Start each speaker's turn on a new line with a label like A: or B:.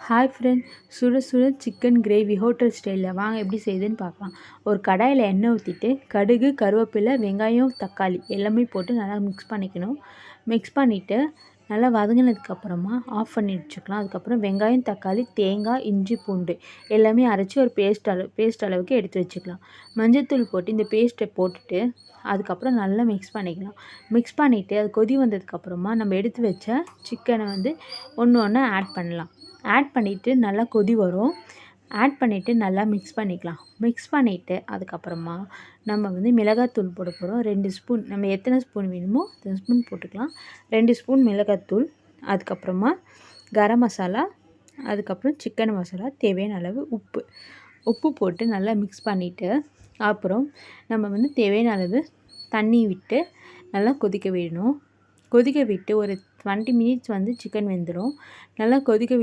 A: Hi friend, சுட சுட chicken gravy hotel ஸ்டைலில் வாங்க எப்படி செய்யுதுன்னு பார்க்கலாம். ஒரு கடாயில் எண்ணெய் ஊற்றிட்டு கடுகு, கருவேப்பிலை, வெங்காயம், தக்காளி எல்லாமே போட்டு நல்லா மிக்ஸ் பண்ணிக்கணும். மிக்ஸ் பண்ணிவிட்டு நல்லா வதங்கினதுக்கப்புறமா ஆஃப் பண்ணி வச்சுக்கலாம். அதுக்கப்புறம் வெங்காயம், தக்காளி, தேங்காய், இஞ்சி, பூண்டு எல்லாமே அரைச்சி ஒரு பேஸ்ட் அளவுக்கு எடுத்து வச்சுக்கலாம். மஞ்சள்தூள் போட்டு இந்த பேஸ்ட்டை போட்டுட்டு அதுக்கப்புறம் நல்லா மிக்ஸ் பண்ணிக்கலாம். மிக்ஸ் பண்ணிவிட்டு அது கொதி வந்ததுக்கப்புறமா நம்ம எடுத்து வச்ச சிக்கனை ஒன்று ஒன்று ஆட் பண்ணலாம். ஆட் பண்ணிவிட்டு நல்லா கொதி வரும். ஆட் பண்ணிவிட்டு நல்லா மிக்ஸ் பண்ணிக்கலாம். மிக்ஸ் பண்ணிவிட்டு அதுக்கப்புறமா நம்ம மிளகாத்தூள் போட போகிறோம். 2 ஸ்பூன், நம்ம எத்தனை ஸ்பூன் வேணுமோ அத்தனை ஸ்பூன் போட்டுக்கலாம். 2 ஸ்பூன் மிளகாத்தூள், அதுக்கப்புறமா கரம் மசாலா, அதுக்கப்புறம் சிக்கன் மசாலா, தேவையான அளவு உப்பு போட்டு நல்லா மிக்ஸ் பண்ணிவிட்டு அப்புறம் நம்ம தேவையான அளவு தண்ணி விட்டு நல்லா கொதிக்க விடணும். கொதிக்க விட்டு ஒரு 20 மினிட்ஸ் சிக்கன் வெந்துடும். நல்லா கொதிக்க